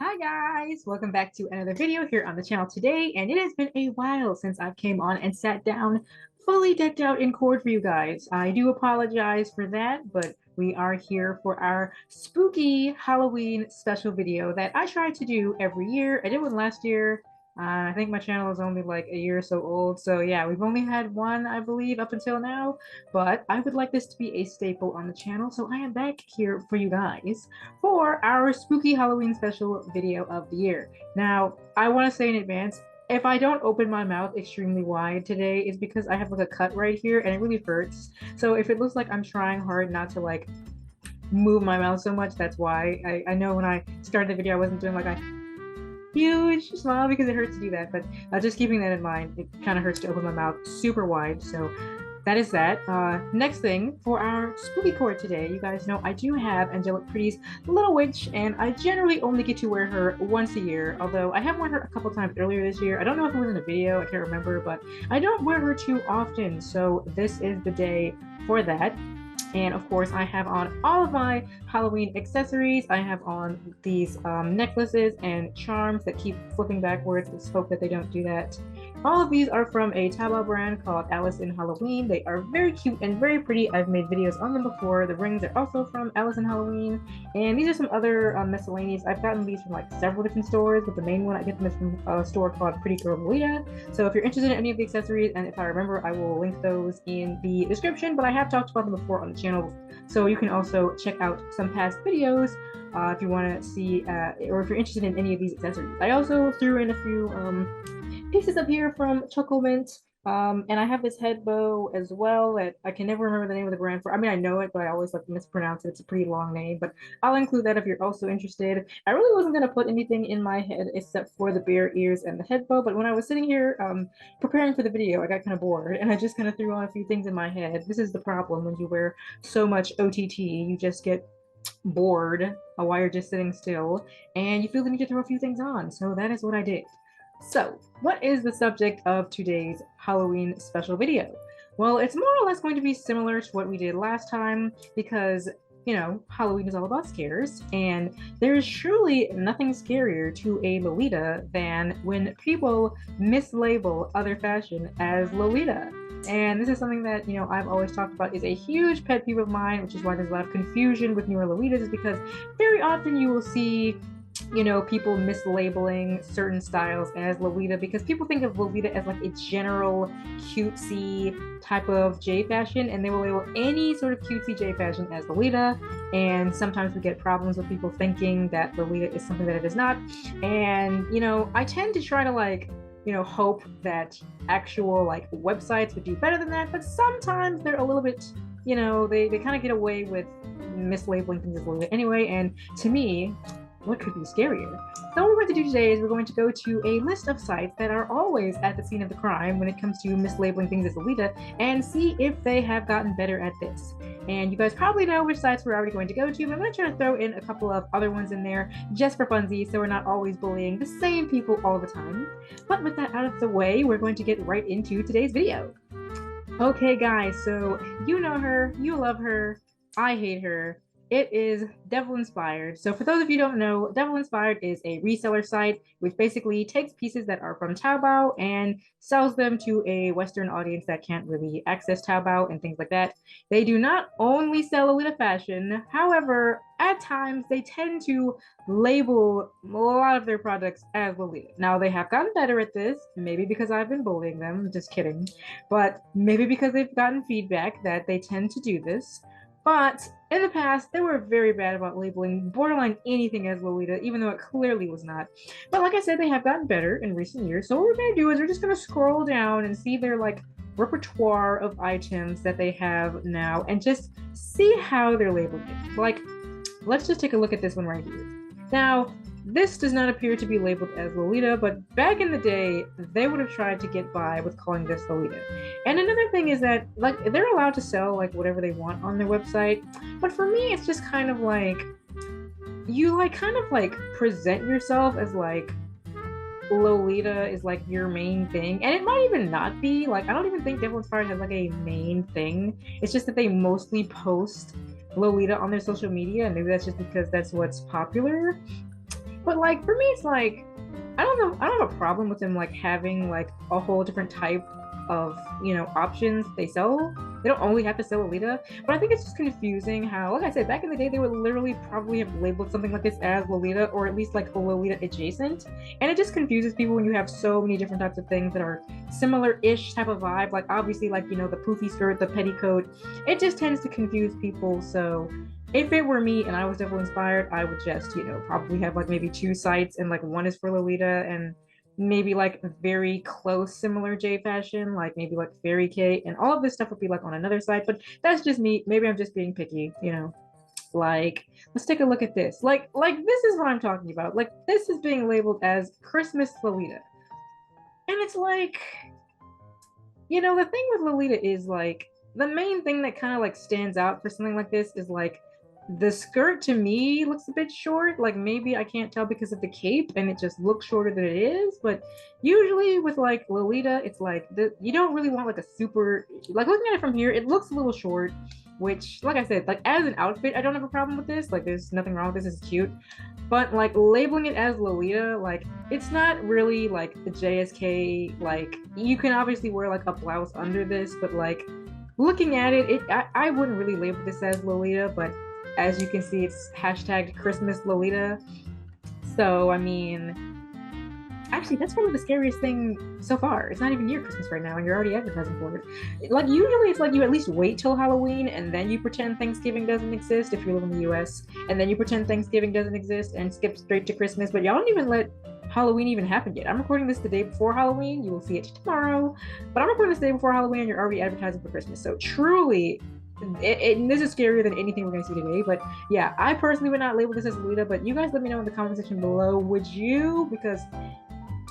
Hi guys, welcome back to another video here on the channel today, and it has been a while since I came on and sat down fully decked out in Coord for you guys. I do apologize for that, but we are here for our spooky Halloween special video that I try to do every year. I did one last year. I think my channel is only like a year or so old, so yeah, we've only had one, I believe, up until now, but I would like this to be a staple on the channel, so I am back here for you guys for our spooky Halloween special video of the year. Now, I want to say in advance, if I don't open my mouth extremely wide today, it's because I have like a cut right here and it really hurts. So if it looks like I'm trying hard not to like move my mouth so much, that's why. I know when I started the video, I wasn't doing like a huge smile because it hurts to do that, but just keeping that in mind, it kind of hurts to open my mouth super wide. So that is that. Next thing for our spooky Coord today, you guys know I do have Angelic Pretty's Little Witch, and I generally only get to wear her once a year, although I have worn her a couple times earlier this year. I don't know if it was in a video, I can't remember, but I don't wear her too often, so this is the day for that. And of course, I have on all of my Halloween accessories. I have on these necklaces and charms that keep flipping backwards. Let's hope that they don't do that. All of these are from a Taobao brand called Alice in Halloween. They are very cute and very pretty. I've made videos on them before. The rings are also from Alice in Halloween. And these are some other miscellaneous. I've gotten these from like several different stores, but the main one I get them is from a store called Pretty Girl Lolita. So if you're interested in any of the accessories, and if I remember, I will link those in the description, but I have talked about them before on the channel. So you can also check out some past videos if you want to see, or if you're interested in any of these accessories. I also threw in a few pieces up here from Chocomint, and I have this Headbow as well that I can never remember the name of the brand for. I mean, I know it, but I always like to mispronounce it. It's a pretty long name, but I'll include that if you're also interested. I really wasn't going to put anything in my head except for the bear ears and the Headbow, but when I was sitting here preparing for the video, I got kind of bored, and I just kind of threw on a few things in my head. This is the problem when you wear so much OTT, you just get bored while you're just sitting still, and you feel the need to throw a few things on, so that is what I did. So, what is the subject of today's Halloween special video? Well, it's more or less going to be similar to what we did last time because, you know, Halloween is all about scares, and there is truly nothing scarier to a Lolita than when people mislabel other fashion as Lolita. And this is something that, you know, I've always talked about is a huge pet peeve of mine, which is why there's a lot of confusion with newer Lolitas, is because very often you will see, you know, people mislabeling certain styles as Lolita because people think of Lolita as like a general cutesy type of J fashion, and they will label any sort of cutesy J fashion as Lolita. And sometimes we get problems with people thinking that Lolita is something that it is not. And, you know, I tend to try to like, you know, hope that actual like websites would do better than that, but sometimes they're a little bit, you know, they kind of get away with mislabeling things as Lolita anyway. And to me, what could be scarier? So what we're going to do today is we're going to go to a list of sites that are always at the scene of the crime when it comes to mislabeling things as Lolita and see if they have gotten better at this. And you guys probably know which sites we're already going to go to, but I'm going to try to throw in a couple of other ones in there just for funsies so we're not always bullying the same people all the time. But with that out of the way, we're going to get right into today's video. Okay guys, so you know her, you love her, I hate her. It is Devil Inspired. So for those of you who don't know, Devil Inspired is a reseller site which basically takes pieces that are from Taobao and sells them to a Western audience that can't really access Taobao and things like that. They do not only sell Lolita fashion, however, at times they tend to label a lot of their products as Lolita. Now they have gotten better at this, maybe because I've been bullying them, just kidding, but maybe because they've gotten feedback that they tend to do this. But in the past, they were very bad about labeling borderline anything as Lolita, even though it clearly was not. But like I said, they have gotten better in recent years. So what we're going to do is we're just going to scroll down and see their like repertoire of items that they have now and just see how they're labeled. Like, let's just take a look at this one right here. Now, this does not appear to be labeled as Lolita, but back in the day, they would have tried to get by with calling this Lolita. And another thing is that, like, they're allowed to sell, like, whatever they want on their website, but for me, it's just kind of like, you, like, kind of, like, present yourself as, like, Lolita is, like, your main thing, and it might even not be. Like, I don't even think Devil Inspired has, like, a main thing. It's just that they mostly post Lolita on their social media, and maybe that's just because that's what's popular. But like for me, it's like I don't know. I don't have a problem with them like having like a whole different type of options they sell. They don't only have to sell Lolita, but I think it's just confusing how, like I said, back in the day, they would literally probably have labeled something like this as Lolita or at least like Lolita adjacent, and it just confuses people when you have so many different types of things that are similar-ish type of vibe. Like obviously, like the poofy skirt, the petticoat, it just tends to confuse people. So if it were me and I was definitely inspired, I would just, probably have like maybe two sites and like one is for Lolita and maybe like very close similar J fashion, like maybe like Fairy K, and all of this stuff would be like on another site. But that's just me. Maybe I'm just being picky. Like, let's take a look at this. Like this is what I'm talking about. Like this is being labeled as Christmas Lolita. And it's like, the thing with Lolita is like the main thing that kind of like stands out for something like this is like the skirt to me looks a bit short. Like maybe I can't tell because of the cape and it just looks shorter than it is. But usually with like Lolita, it's like you don't really want like a super, like looking at it from here, it looks a little short, which like I said, like as an outfit, I don't have a problem with this. Like there's nothing wrong with this, it's cute. But like labeling it as Lolita, like it's not really like the JSK, like you can obviously wear like a blouse under this, but like looking at it, I wouldn't really label this as Lolita, but as you can see, it's hashtag Christmas Lolita. So, I mean, actually, that's probably the scariest thing so far. It's not even near Christmas right now, and you're already advertising for it. Like, usually it's like you at least wait till Halloween, and then you pretend Thanksgiving doesn't exist if you live in the US, and then you pretend Thanksgiving doesn't exist and skip straight to Christmas, but y'all don't even let Halloween even happen yet. I'm recording this the day before Halloween. You will see it tomorrow, but I'm recording this the day before Halloween, and you're already advertising for Christmas. So, truly, this is scarier than anything we're going to see today. But yeah, I personally would not label this as Lolita, but you guys let me know in the comment section below, would you? Because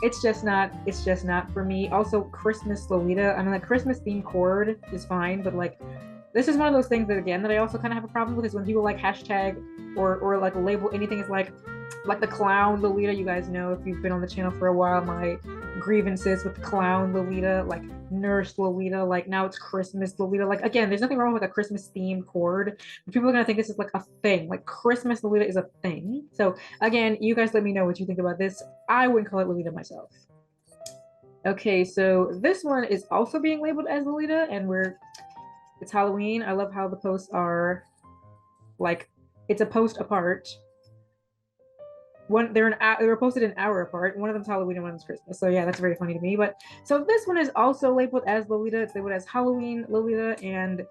it's just not for me. Also, Christmas Lolita, I mean, like Christmas themed Coord is fine, but like this is one of those things that again that I also kind of have a problem with is when people like hashtag or like label anything as like the clown Lolita. You guys know, if you've been on the channel for a while, my grievances with clown Lolita, like nurse Lolita, like now it's Christmas Lolita. Like again, there's nothing wrong with a Christmas themed Coord, but people are gonna think this is like a thing. Like Christmas Lolita is a thing. So again, you guys let me know what you think about this. I wouldn't call it Lolita myself. Okay, so this one is also being labeled as Lolita, and it's Halloween. I love how the posts are like it's a post apart. They were posted an hour apart. One of them's Halloween and one of them's Christmas. So yeah, that's very funny to me. But so this one is also labeled as Lolita. It's labeled as Halloween Lolita, and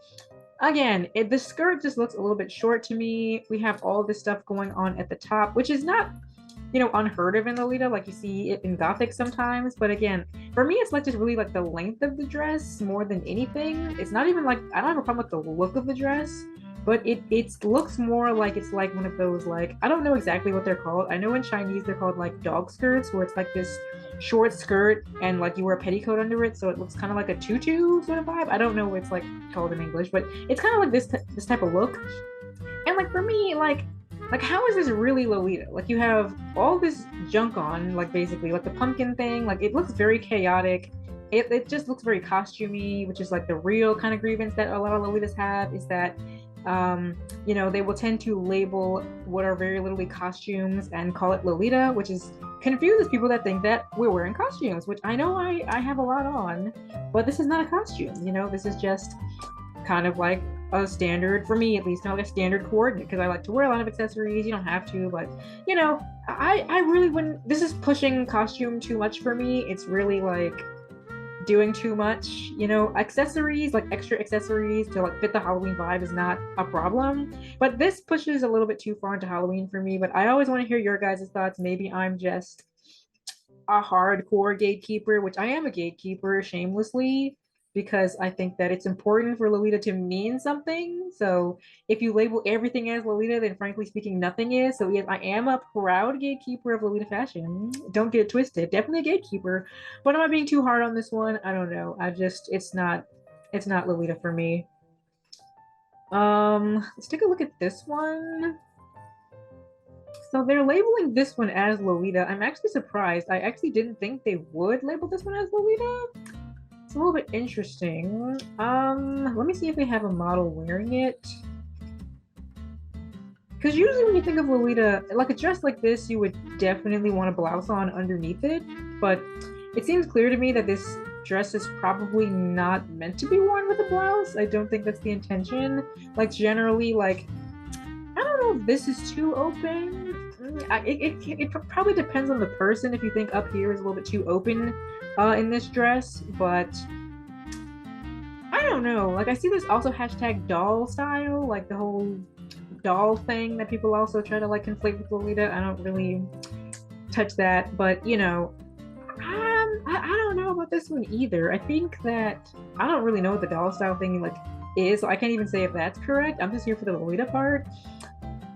again, the skirt just looks a little bit short to me. We have all this stuff going on at the top, which is not unheard of in Lolita. Like you see it in Gothic sometimes, but again, for me, it's like just really like the length of the dress more than anything. It's not even like I don't have a problem with the look of the dress, but it looks more like it's like one of those, like, I don't know exactly what they're called. I know in Chinese they're called like dog skirts, where it's like this short skirt and like you wear a petticoat under it, so it looks kind of like a tutu sort of vibe. I don't know what it's like called in English, but it's kind of like this type of look. And like for me, like how is this really Lolita? Like you have all this junk on, like basically like the pumpkin thing, like it looks very chaotic. It just looks very costumey, which is like the real kind of grievance that a lot of Lolitas have, is that they will tend to label what are very literally costumes and call it Lolita, which is confuses people that think that we're wearing costumes, which I know I have a lot on, but this is not a costume. This is just kind of like a standard, for me at least, kind of like a standard coordinate, because I like to wear a lot of accessories. You don't have to, but I really wouldn't. This is pushing costume too much for me. It's really like doing too much, accessories, like extra accessories to like fit the Halloween vibe is not a problem, but this pushes a little bit too far into Halloween for me. But I always want to hear your guys' thoughts. Maybe I'm just a hardcore gatekeeper, which I am a gatekeeper shamelessly, because I think that it's important for Lolita to mean something. So if you label everything as Lolita, then frankly speaking, nothing is. So yes, I am a proud gatekeeper of Lolita fashion. Don't get it twisted. Definitely a gatekeeper. But am I being too hard on this one? I don't know. It's not Lolita for me. Let's take a look at this one. So they're labeling this one as Lolita. I'm actually surprised. I actually didn't think they would label this one as Lolita. It's a little bit interesting. Let me see if they have a model wearing it. because usually when you think of Lolita, like a dress like this, you would definitely want a blouse on underneath it. But it seems clear to me that this dress is probably not meant to be worn with a blouse. I don't think that's the intention. Like generally, like I don't know if this is too open. It probably depends on the person. If you think up here is a little bit too open in this dress, but I don't know. Like I see this also hashtag doll style, like the whole doll thing that people also try to like conflate with Lolita. I don't really touch that, but you know, I don't know about this one either. I think that I don't really know what the doll style thing like is, so I can't even say if that's correct. I'm just here for the Lolita part.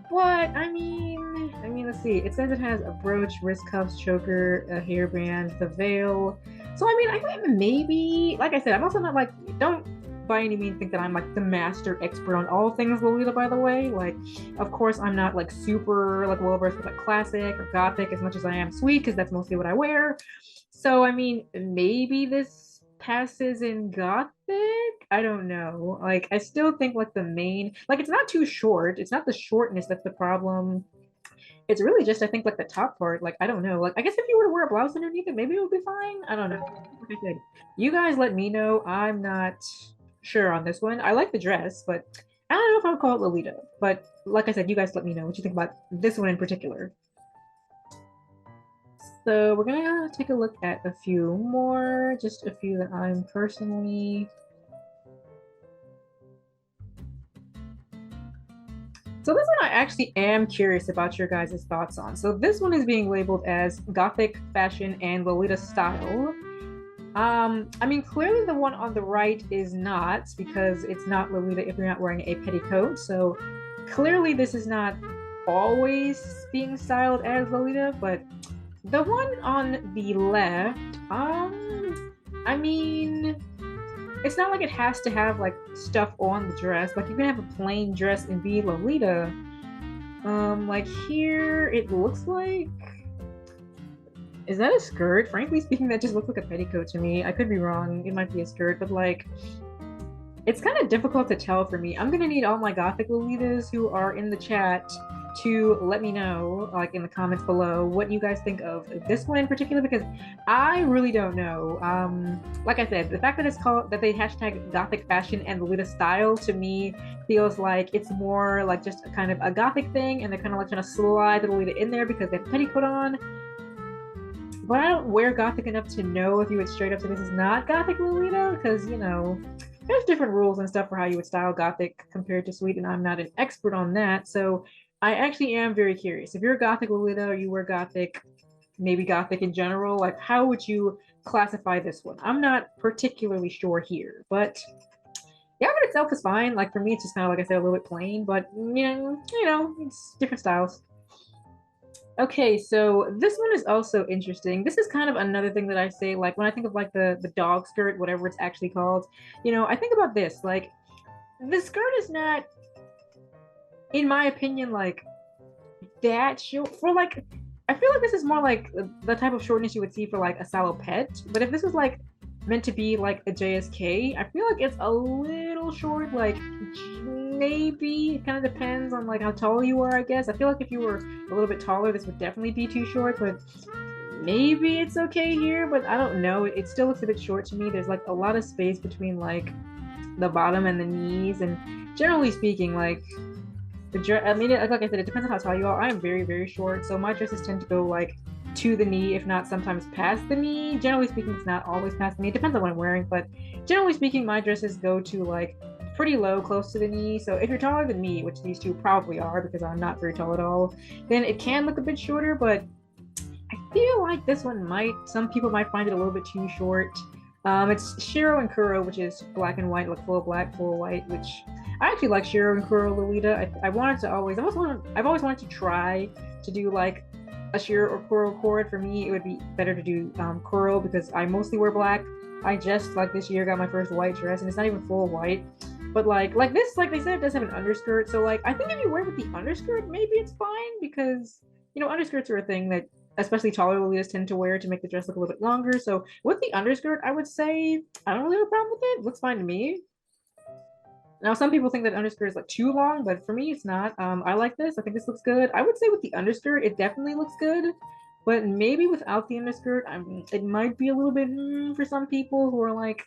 But let's see. It says it has a brooch, wrist cuffs, choker, a hairband, the veil. So I mean, I think maybe, like I said, I'm also not like, don't by any means think that I'm like the master expert on all things Lolita, by the way. Like, of course, I'm not like super like well versed with like classic or gothic as much as I am sweet, because that's mostly what I wear. So I mean, maybe this passes in gothic. I don't know. Like, I still think like the main, like, it's not too short. It's not the shortness that's the problem. It's really just, I think, like the top part. Like, I don't know. Like, I guess if you were to wear a blouse underneath it, maybe it would be fine. I don't know. Like I said, you guys let me know. I'm not sure on this one. I like the dress, but I don't know if I would call it Lolita. But like I said, you guys let me know what you think about this one in particular. So we're gonna take a look at a few more, just a few that I'm personally. So this one I actually am curious about your guys' thoughts on. So this one is being labeled as Gothic fashion and Lolita style. I mean, clearly the one on the right is not, because it's not Lolita if you're not wearing a petticoat. So clearly this is not always being styled as Lolita, but the one on the left, I mean, it's not like it has to have like stuff on the dress. Like you can have a plain dress and be Lolita. Like here it looks like, is that a skirt? Frankly speaking, that just looks like a petticoat to me. I could be wrong. It might be a skirt, but like it's kind of difficult to tell for me. I'm gonna need all my gothic Lolitas who are in the chat to let me know, like in the comments below, what you guys think of this one in particular, because I really don't know. Like I said, the fact that it's called, that they hashtag Gothic fashion and Lolita style, to me feels like it's more like just a kind of a Gothic thing, and they're kind of like trying to slide the Lolita in there because they have petticoat on. But I don't wear Gothic enough to know if you would straight up say this is not Gothic Lolita, because you know, there's different rules and stuff for how you would style Gothic compared to Sweet, and I'm not an expert on that. So I actually am very curious. If you're a Gothic Lolita or you wear Gothic, maybe Gothic in general, like how would you classify this one? I'm not particularly sure here, but the outfit itself is fine. Like for me, it's just kind of like I said, a little bit plain, but you know, it's different styles. Okay, so this one is also interesting. This is kind of another thing that I say, like when I think of like the dog skirt, whatever it's actually called, you know, I think about this, like the skirt is not, in my opinion, like that short for like, I feel like this is more like the type of shortness you would see for like a salopette. But if this was like meant to be like a JSK, I feel like it's a little short. Like maybe it kind of depends on like how tall you are, I guess. I feel like if you were a little bit taller, this would definitely be too short, but maybe it's okay here, but I don't know. It still looks a bit short to me. There's like a lot of space between like the bottom and the knees, and generally speaking, like the dress, I mean, like I said, it depends on how tall you are. I am very, very short, so my dresses tend to go like to the knee, if not sometimes past the knee. Generally speaking, it's not always past the knee. It depends on what I'm wearing, but generally speaking, my dresses go to like pretty low, close to the knee. So if you're taller than me, which these two probably are because I'm not very tall at all, then it can look a bit shorter, but I feel like this one might, some people might find it a little bit too short. It's Shiro and Kuro, which is black and white, like full black, full white, which I actually like Shiro and Kuro Lolita. I wanted to always, I've always wanted to try to do like a Shiro or Kuro Coord. For me, it would be better to do Kuro because I mostly wear black. I just, like this year, got my first white dress, and it's not even full white. But like this, like they said, it does have an underskirt. So like, I think if you wear with the underskirt, maybe it's fine because, you know, underskirts are a thing that especially taller Lolitas tend to wear to make the dress look a little bit longer. So with the underskirt, I would say I don't really have a problem with it. Looks fine to me. Now, some people think that underskirt is like too long, but for me, it's not. I like this. I think this looks good. I would say with the underskirt, it definitely looks good, but maybe without the underskirt, it might be a little bit for some people who are like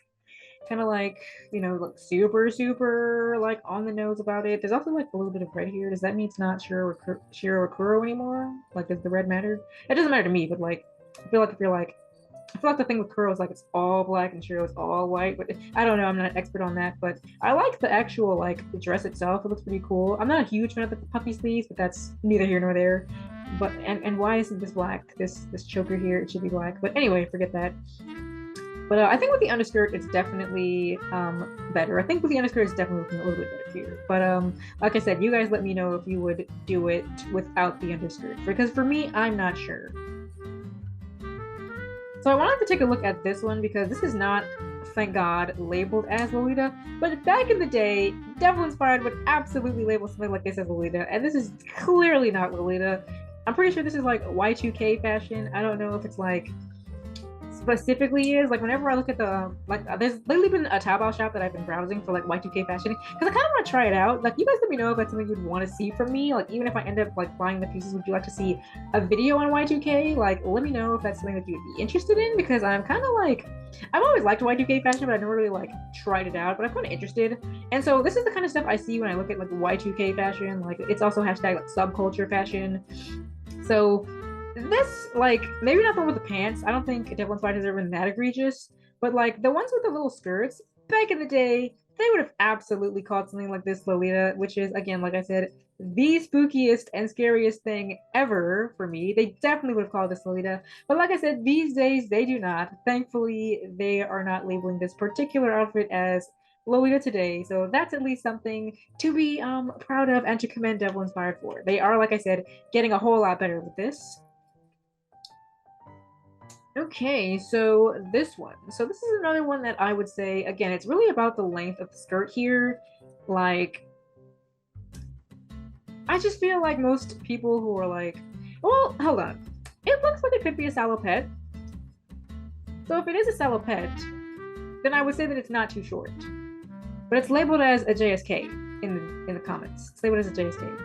kind of like, you know, like super like on the nose about it. There's also like a little bit of red here. Does that mean it's not Shiro or Kuro anymore? Like, does the red matter? It doesn't matter to me, but like, I feel like if you're like, I feel like the thing with Kuro is like it's all black and Shiro is all white, but I don't know. I'm not an expert on that, but I like the actual like the dress itself. It looks pretty cool. I'm not a huge fan of the puffy sleeves, but that's neither here nor there. But and why isn't this black? This choker here, it should be black. But anyway, forget that. But I think with the underskirt, it's definitely better. I think with the underskirt, it's definitely looking a little bit better here. But like I said, you guys let me know if you would do it without the underskirt. Because for me, I'm not sure. So I wanted to take a look at this one because this is not, thank God, labeled as Lolita. But back in the day, Devil Inspired would absolutely label something like this as Lolita. And this is clearly not Lolita. I'm pretty sure this is like Y2K fashion. I don't know if it's like specifically is like whenever I look at the there's lately been a Taobao shop that I've been browsing for like Y2K fashion because I kind of want to try it out. Like, you guys let me know if that's something you'd want to see from me. Like, even if I end up like buying the pieces, would you like to see a video on Y2K? Like, let me know if that's something that you'd be interested in, because I'm kind of like, I've always liked Y2K fashion, but I've never really like tried it out, but I'm kind of interested. And so this is the kind of stuff I see when I look at like Y2K fashion. Like, it's also hashtag like subculture fashion. So this, like, maybe not the one with the pants. I don't think Devil Inspired has ever been that egregious. But, like, the ones with the little skirts, back in the day, they would have absolutely called something like this Lolita, which is, again, like I said, the spookiest and scariest thing ever for me. They definitely would have called this Lolita. But like I said, these days, they do not. Thankfully, they are not labeling this particular outfit as Lolita today. So that's at least something to be proud of and to commend Devil Inspired for. They are, like I said, getting a whole lot better with this. Okay, so this one. So this is another one that I would say, again, it's really about the length of the skirt here. Like, I just feel like most people who are like, well, hold on. It looks like it could be a salopette. So if it is a salopette, then I would say that it's not too short. But it's labeled as a JSK in the comments. It's labeled as a JSK.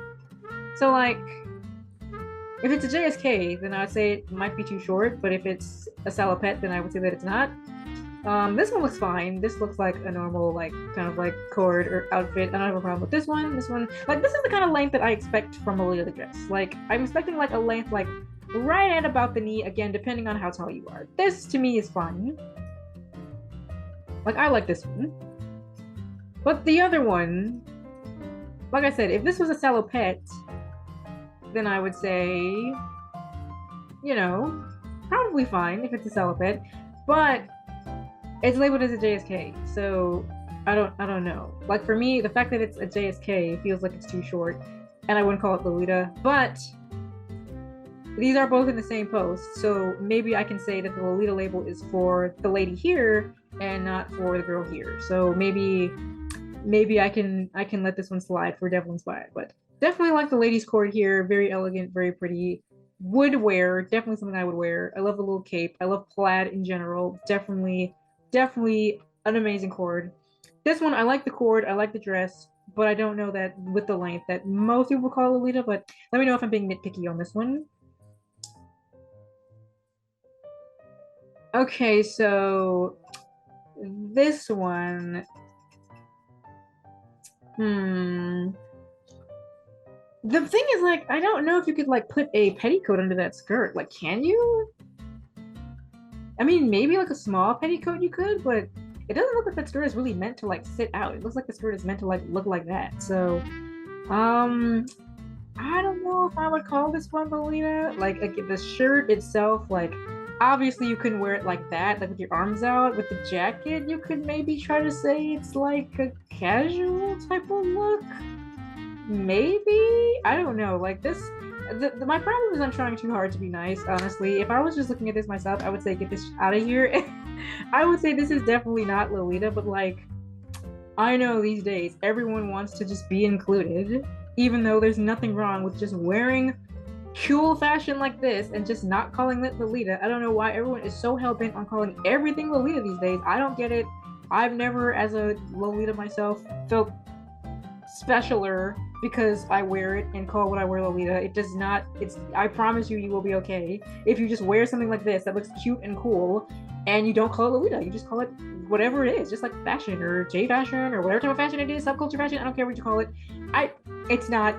So like, if it's a JSK, then I would say it might be too short, but if it's a salopette, then I would say that it's not. This one looks fine. This looks like a normal, like, kind of like Coord or outfit. I don't have a problem with this one. Like, this is the kind of length that I expect from a Lolita dress. Like, I'm expecting like a length like right at about the knee, again, depending on how tall you are. This, to me, is fine. Like, I like this one. But the other one, like I said, if this was a salopette, then I would say, you know, probably fine if it's a salopette, but it's labeled as a JSK, so I don't know. Like, for me, the fact that it's a JSK feels like it's too short, and I wouldn't call it Lolita, but these are both in the same post, so maybe I can say that the Lolita label is for the lady here and not for the girl here. So maybe I can let this one slide for Devil Inspired, but definitely like the ladies' Coord here. Very elegant, very pretty. Would wear, definitely something I would wear. I love the little cape. I love plaid in general. Definitely an amazing Coord. This one, I like the Coord. I like the dress, but I don't know that with the length that most people call Lolita, but let me know if I'm being nitpicky on this one. Okay, so this one. The thing is, like, I don't know if you could like put a petticoat under that skirt. Like, can you? I mean, maybe like a small petticoat you could, but it doesn't look like that skirt is really meant to like sit out. It looks like the skirt is meant to like look like that. So, I don't know if I would call this one Lolita. Like the shirt itself, like, obviously you couldn't wear it like that, like with your arms out. With the jacket, you could maybe try to say it's like a casual type of look. Maybe, I don't know. Like this, my problem is I'm trying too hard to be nice. Honestly, if I was just looking at this myself, I would say get this out of here. I would say this is definitely not Lolita, but like, I know these days everyone wants to just be included, even though there's nothing wrong with just wearing cool fashion like this and just not calling it Lolita. I don't know why everyone is so hell-bent on calling everything Lolita these days. I don't get it. I've never, as a Lolita myself, felt specialer because I wear it and call what I wear Lolita. It does not, I promise you, you will be okay. If you just wear something like this that looks cute and cool and you don't call it Lolita, you just call it whatever it is, just like fashion or J fashion or whatever type of fashion it is, subculture fashion, I don't care what you call it. It's not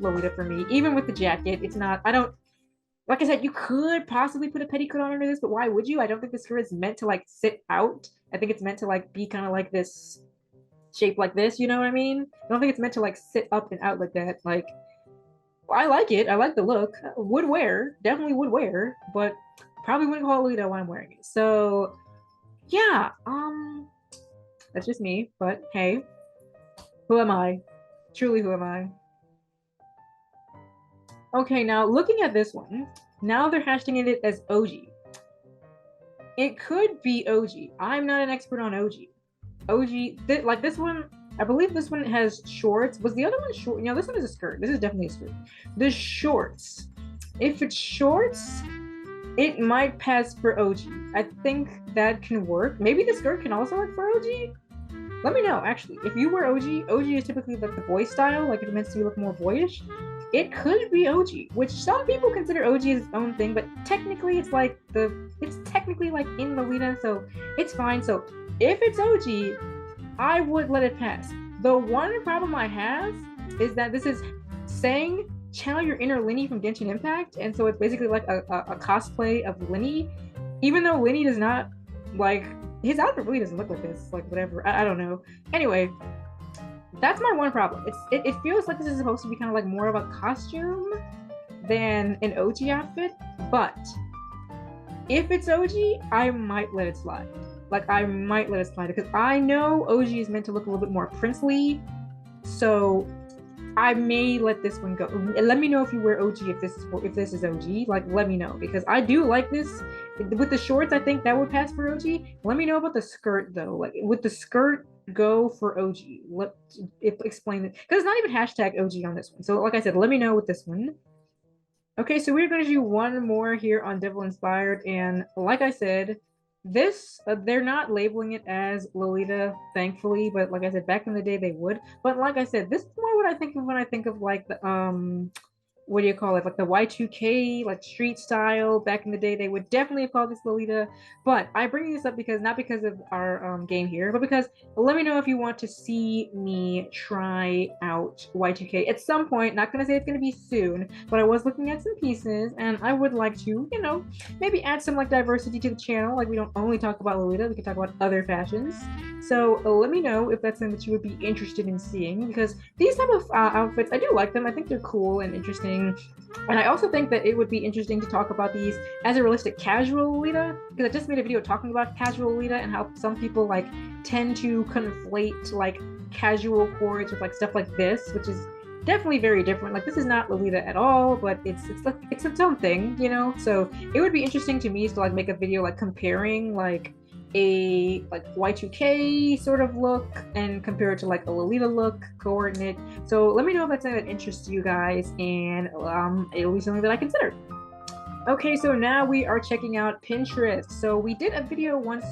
Lolita for me. Even with the jacket, it's not, like I said, you could possibly put a petticoat on under this, but why would you? I don't think this skirt is meant to like sit out. I think it's meant to like be kind of like this shape like this, you know what I mean? I don't think it's meant to like sit up and out like that. Like, I like it. I like the look. Would wear, definitely would wear, but probably wouldn't call it Lolita when I'm wearing it. So yeah, that's just me. But hey, who am I? Truly, who am I? Okay, now looking at this one, now they're hashtagging it as OG. It could be OG. I'm not an expert on OG. Like this one, I believe this one has shorts. Was the other one short? No, this one is a skirt. This is definitely a skirt. The shorts, if it's shorts, it might pass for OG. I think that can work. Maybe the skirt can also work for OG. Let me know, actually. If you wear OG, OG is typically like the boy style, like it meant to look more boyish. It could be OG, which some people consider OG as its own thing, but technically it's like it's technically like in Lolita, so it's fine. So if it's OG, I would let it pass. The one problem I have is that this is saying channel your inner Linny from Genshin Impact, and so it's basically like a cosplay of Linny, even though Linny does not, like, his outfit really doesn't look like this, like whatever, I don't know. Anyway, that's my one problem. It feels like this is supposed to be kind of like more of a costume than an OG outfit, but if it's OG, I might let it slide. Like, I might let it slide because I know OG is meant to look a little bit more princely, so I may let this one go. Let me know if you wear OG, if this is OG. Like, let me know, because I do like this. With the shorts, I think that would pass for OG. Let me know about the skirt though. Like, would the skirt go for OG? Explain it, because it's not even hashtag OG on this one. So like I said, let me know with this one. Okay, so we're going to do one more here on Devil Inspired, and like I said, this they're not labeling it as Lolita, thankfully, but like I said, back in the day they would. But like I said, this is more what I think of when I think of like the what do you call it, like the Y2K, like street style. Back in the day they would definitely have called this Lolita. But I bring this up because, not because of our game here, but because let me know if you want to see me try out Y2K at some point. Not gonna say it's gonna be soon, but I was looking at some pieces and I would like to, you know, maybe add some like diversity to the channel. Like, we don't only talk about Lolita, we can talk about other fashions. So let me know if that's something that you would be interested in seeing, because these type of outfits, I do like them. I think they're cool and interesting. And I also think that it would be interesting to talk about these as a realistic casual Lolita, because I just made a video talking about casual Lolita and how some people like tend to conflate like casual Coords with like stuff like this, which is definitely very different. Like, this is not Lolita at all, but it's like it's its own thing, you know. So it would be interesting to me to like make a video like comparing like a like Y2K sort of look and compare it to like a Lolita look, coordinate. So let me know if that's something that interests you guys, and it'll be something that I consider. Okay, so now we are checking out Pinterest. So we did a video once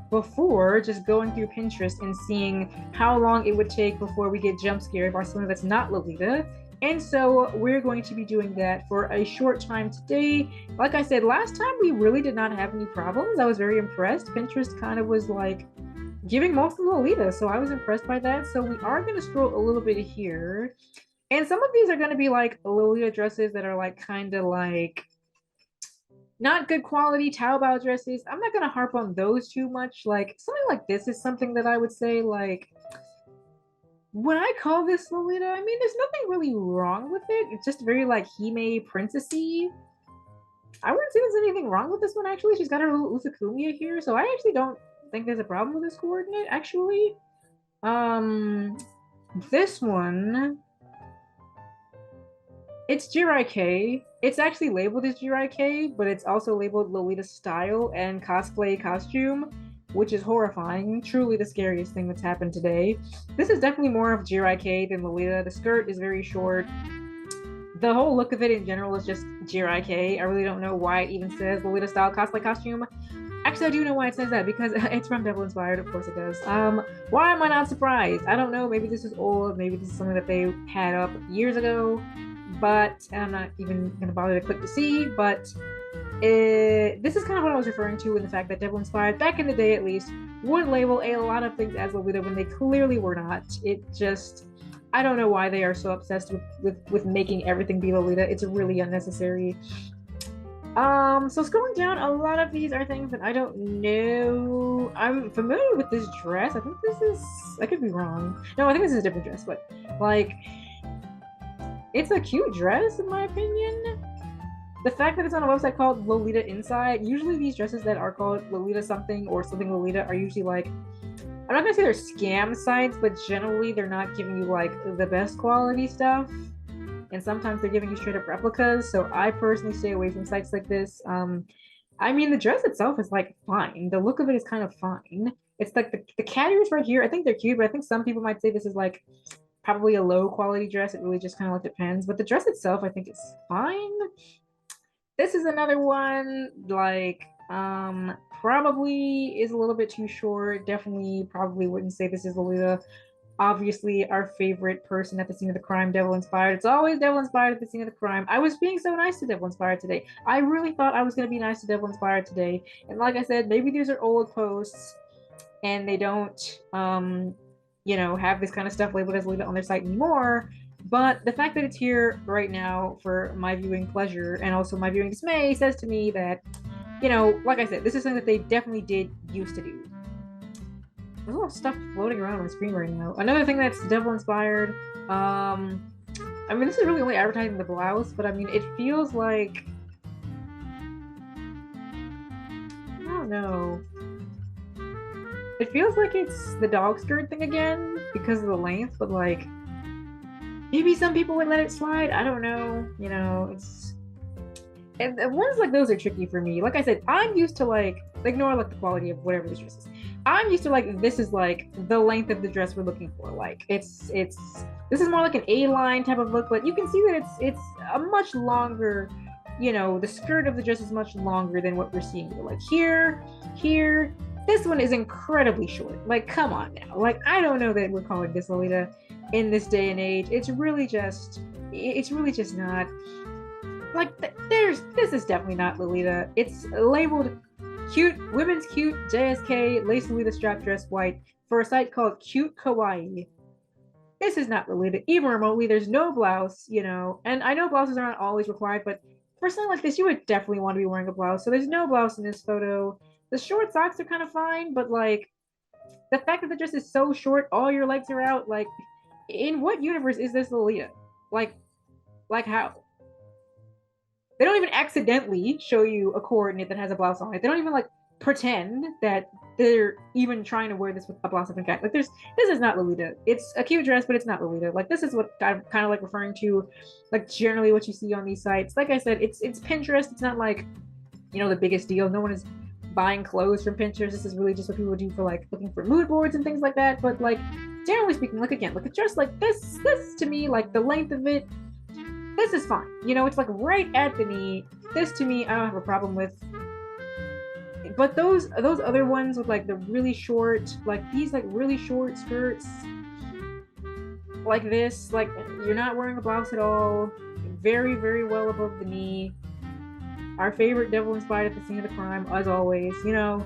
before, just going through Pinterest and seeing how long it would take before we get jump scared by something that's not Lolita. And so we're going to be doing that for a short time today. Like I said, last time we really did not have any problems. I was very impressed. Pinterest kind of was like giving most of Lolita, so I was impressed by that. So we are going to scroll a little bit here. And some of these are going to be like Lolita dresses that are like kind of like not good quality Taobao dresses. I'm not going to harp on those too much. Like, something like this is something that I would say, like, would I call this Lolita? I mean, there's nothing really wrong with it. It's just very like Hime princessy. I wouldn't say there's anything wrong with this one, actually. She's got her little Usakumiya here, so I actually don't think there's a problem with this coordinate, actually. This one, it's Jirai-K. It's actually labeled as Jirai-K, but it's also labeled Lolita style and cosplay costume, which is horrifying. Truly the scariest thing that's happened today. This is definitely more of Jirai-K than Lolita. The skirt is very short. the whole look of it in general is just JRIK. I really don't know why it even says Lolita style cosplay costume. Actually, I do know why it says that because it's from Devil Inspired. Of course it does. Why am I not surprised? I don't know. Maybe this is old. Maybe this is something that they had up years ago. But I'm not even gonna bother to click to see. But this is kind of what I was referring to in the fact that Devil Inspired, back in the day at least, would label a lot of things as Lolita when they clearly were not. It just, I don't know why they are so obsessed with making everything be Lolita. It's really unnecessary. So scrolling down, a lot of these are things that I don't know. I'm familiar with this dress. I think this is, I could be wrong. No, I think this is a different dress, but like, it's a cute dress in my opinion. The fact that it's on a website called Lolita Inside, usually these dresses that are called Lolita something or something Lolita are usually like, I'm not gonna say they're scam sites, but generally they're not giving you like the best quality stuff. And sometimes they're giving you straight up replicas. So I personally stay away from sites like this. I mean, the dress itself is like fine. The look of it is kind of fine. It's like the cat ears right here. I think they're cute, but I think some people might say this is like probably a low quality dress. It really just kind of like depends. But the dress itself, I think, is fine. This is another one like probably is a little bit too short. Definitely probably wouldn't say this is Lolita. Obviously our favorite person at the scene of the crime, Devil Inspired. It's always Devil Inspired at the scene of the crime. I was being so nice to Devil Inspired today. I really thought I was going to be nice to Devil Inspired today. And like I said, maybe these are old posts and they don't you know, have this kind of stuff labeled as Lolita on their site anymore. But the fact that it's here right now for my viewing pleasure and also my viewing dismay says to me that, you know, like I said, this is something that they definitely did used to do. There's a lot of stuff floating around on the screen right now. Another thing that's Devil Inspired. I mean, this is really only advertising the blouse, but I mean, it feels like, I don't know. It feels like it's the dog skirt thing again because of the length, but like, maybe some people would let it slide. I don't know. You know, it's, and ones like those are tricky for me. Like I said, I'm used to like, ignore like the quality of whatever this dress is. I'm used to like, this is like the length of the dress we're looking for. Like it's this is more like an A-line type of look, but you can see that it's a much longer, you know, the skirt of the dress is much longer than what we're seeing. Like here, this one is incredibly short. Like, come on now. Like, I don't know that we're calling this Lolita in this day and age. It's really just not. Like, this is definitely not Lolita. It's labeled cute, women's cute, JSK, lace Lolita strap dress white for a site called Cute Kawaii. This is not Lolita, even remotely. There's no blouse, you know, and I know blouses aren't always required, but for something like this, you would definitely want to be wearing a blouse. So there's no blouse in this photo. The short socks are kind of fine, but like the fact that the dress is so short, all your legs are out, like in what universe is this Lolita? Like how? They don't even accidentally show you a coordinate that has a blouse on it. They don't even like pretend that they're even trying to wear this with a blouse up and cat. Like this is not Lolita. It's a cute dress, but it's not Lolita. Like this is what I'm kind of like referring to, like generally what you see on these sites. Like I said, it's Pinterest. It's not like, you know, the biggest deal. No one is buying clothes from Pinterest. This is really just what people do for like looking for mood boards and things like that. But like generally speaking, like again, like a dress like this to me, like the length of it, this is fine. You know, it's like right at the knee. This to me, I don't have a problem with. But those other ones with like the really short, like these like really short skirts, like this, like you're not wearing a blouse at all, very, very well above the knee. Our favorite Devil Inspired at the scene of the crime, as always, you know.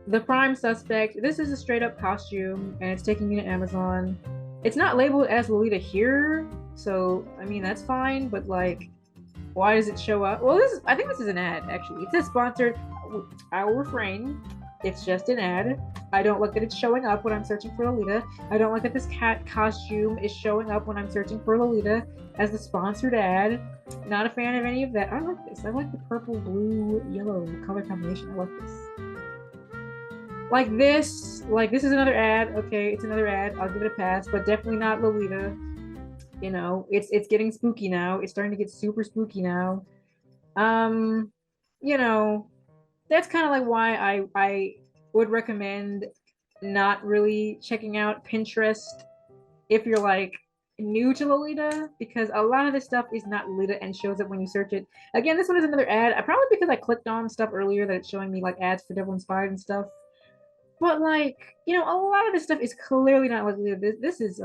The prime suspect, this is a straight up costume and it's taking me to Amazon. It's not labeled as Lolita here, so I mean that's fine, but like why does it show up? Well, I think this is an ad actually. It says sponsored. I will refrain. It's just an ad. I don't like that it's showing up when I'm searching for Lolita. I don't like that this cat costume is showing up when I'm searching for Lolita as the sponsored ad. Not a fan of any of that. I like this. I like the purple, blue, yellow color combination. I like this. Like this is another ad. Okay, it's another ad. I'll give it a pass, but definitely not Lolita. You know, it's getting spooky now. It's starting to get super spooky now. You know, that's kind of like why I would recommend not really checking out Pinterest if you're like new to Lolita because a lot of this stuff is not Lolita and shows up when you search it. Again, this one is another ad. Probably because I clicked on stuff earlier that it's showing me like ads for Devil Inspired and stuff. But like, you know, a lot of this stuff is clearly not Lolita. This is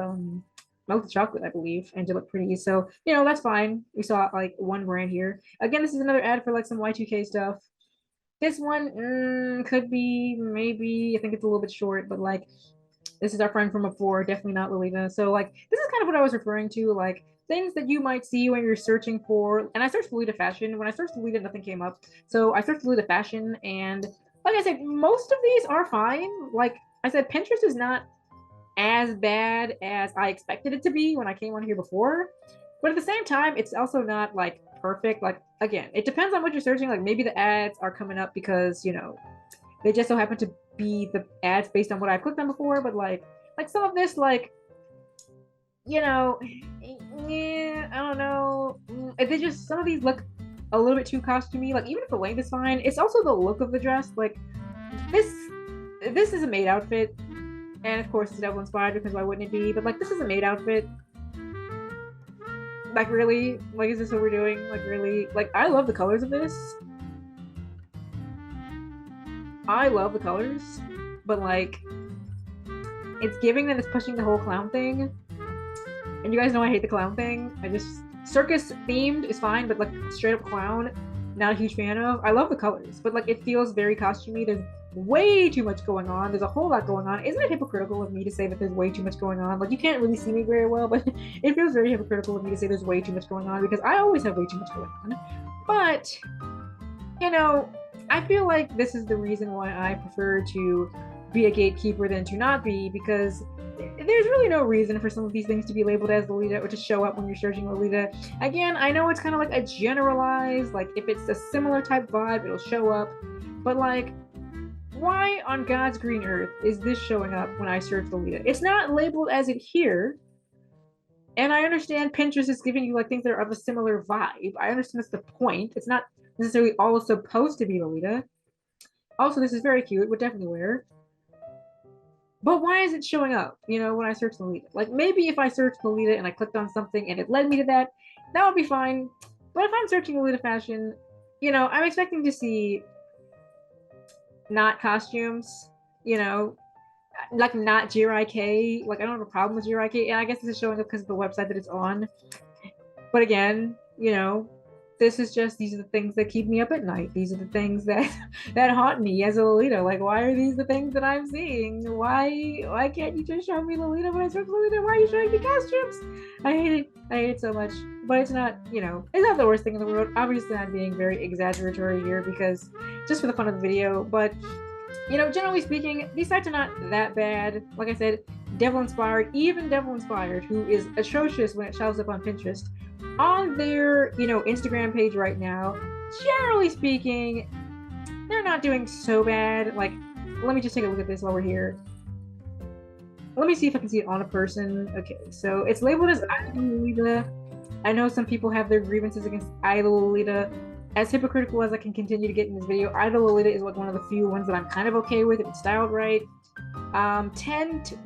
melted chocolate, I believe, Angelic Pretty. So, you know, that's fine. We saw like one brand here. Again, this is another ad for like some Y2K stuff. This one could be, maybe, I think it's a little bit short, but like, this is our friend from before, definitely not Lolita. So like, this is kind of what I was referring to, like things that you might see when you're searching for, and I searched Lolita fashion. When I searched Lolita, nothing came up. So I searched Lolita fashion, and like I said, most of these are fine. Like I said, Pinterest is not as bad as I expected it to be when I came on here before. But at the same time, it's also not like perfect. Like again, it depends on what you're searching. Like maybe the ads are coming up because, you know, they just so happen to be the ads based on what I've clicked on before. But like some of this, like, you know, yeah, I don't know. They just, some of these look a little bit too costumey. Like even if the length is fine, it's also the look of the dress. Like this is a maid outfit, and of course it's Devil Inspired because why wouldn't it be? But like this is a maid outfit. Like really? Like is this what we're doing? Like really? Like I love the colors of this. I love the colors, but like it's giving that it's pushing the whole clown thing. And you guys know I hate the clown thing. I just, circus themed is fine, but like straight up clown, not a huge fan of. I love the colors, but like it feels very costumey. There's way too much going on. There's a whole lot going on. Isn't it hypocritical of me to say that there's way too much going on? Like you can't really see me very well, but it feels very hypocritical of me to say there's way too much going on because I always have way too much going on. But, you know, I feel like this is the reason why I prefer to be a gatekeeper than to not be, because there's really no reason for some of these things to be labeled as Lolita or to show up when you're searching Lolita. Again, I know it's kind of like a generalized, like if it's a similar type vibe, it'll show up. But like, why on God's green earth is this showing up when I search Lolita? It's not labeled as it here. And I understand Pinterest is giving you like things that are of a similar vibe. I understand that's the point. It's not necessarily all supposed to be Lolita. Also, this is very cute. Would definitely wear. But why is it showing up, you know, when I search Lolita? Like, maybe if I searched Lolita and I clicked on something and it led me to that, that would be fine. But if I'm searching Lolita fashion, you know, I'm expecting to see not costumes, you know, like not JRIK. Like, I don't have a problem with JRIK. And I guess this is showing up because of the website that it's on. But again, you know, this is just, these are the things that keep me up at night. These are the things that that haunt me as a Lolita. Like, why are these the things that I'm seeing? Why can't you just show me Lolita when I search Lolita? Why are you showing me costumes? I hate it so much. But it's not, you know, it's not the worst thing in the world. Obviously I'm being very exaggeratory here because just for the fun of the video. But, you know, generally speaking, these sites are not that bad. Like I said, Devil Inspired, even Devil Inspired, who is atrocious when it shows up on Pinterest, on their, you know, Instagram page right now, generally speaking, they're not doing so bad. Like, let me just take a look at this while we're here. Let me see if I can see it on a person. Okay, so it's labeled as Idol Lolita. I know some people have their grievances against Idol Lolita. As hypocritical as I can continue to get in this video, Idol Lolita is like one of the few ones that I'm kind of okay with if it's styled right.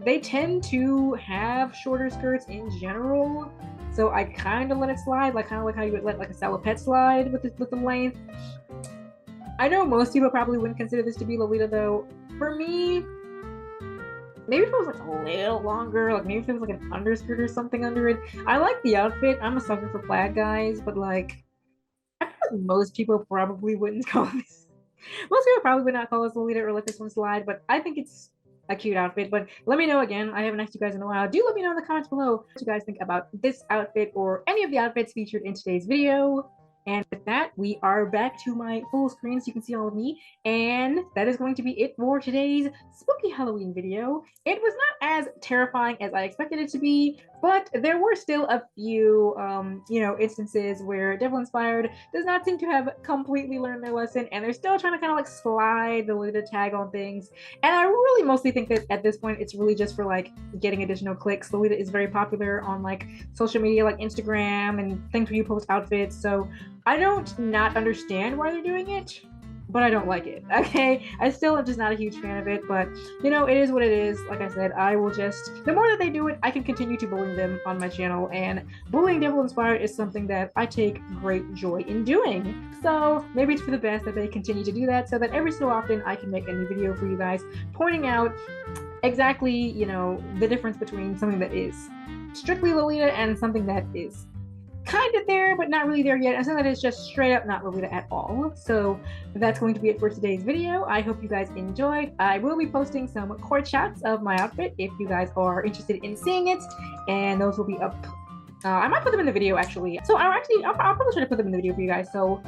They tend to have shorter skirts in general. So I kind of let it slide, like kind of like how you would let like a salopette slide with the length. I know most people probably wouldn't consider this to be Lolita though. For me, maybe if it was like a little longer, like maybe if it was like an underskirt or something under it. I like the outfit. I'm a sucker for plaid guys, but like, I feel like most people probably wouldn't call this. Most people probably would not call this Lolita or let this one slide, but I think it's a cute outfit. But let me know again, I haven't asked you guys in a while, do let me know in the comments below what you guys think about this outfit or any of the outfits featured in today's video. And with that, we are back to my full screen so you can see all of me. And that is going to be it for today's spooky Halloween video. It was not as terrifying as I expected it to be, but there were still a few, you know, instances where Devil Inspired does not seem to have completely learned their lesson, and they're still trying to kind of like slide the Lolita tag on things. And I really mostly think that at this point, it's really just for like getting additional clicks. Lolita is very popular on like social media, like Instagram and things where you post outfits. So I don't not understand why they're doing it, but I don't like it. Okay, I still am just not a huge fan of it, but you know, it is what it is. Like I said, I will just, the more that they do it, I can continue to bully them on my channel, and bullying Devil Inspired is something that I take great joy in doing. So maybe it's for the best that they continue to do that, so that every so often I can make a new video for you guys pointing out exactly, you know, the difference between something that is strictly Lolita and something that is kind of there, but not really there yet, and something that is just straight up not Lolita at all. So that's going to be it for today's video. I hope you guys enjoyed. I will be posting some Coord shots of my outfit if you guys are interested in seeing it, and those will be up. I might put them in the video actually. So I'll probably try to put them in the video for you guys. So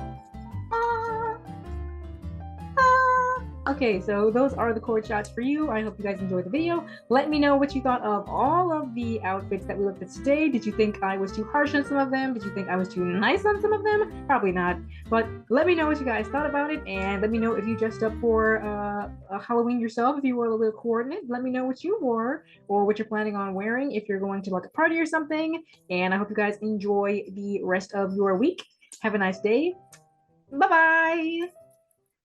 okay, so those are the Coord shots for you. I hope you guys enjoyed the video. Let me know what you thought of all of the outfits that we looked at today. Did you think I was too harsh on some of them? Did you think I was too nice on some of them? Probably not. But let me know what you guys thought about it, and let me know if you dressed up for Halloween yourself, if you wore a little coordinate. Let me know what you wore or what you're planning on wearing if you're going to like a party or something. And I hope you guys enjoy the rest of your week. Have a nice day. Bye-bye.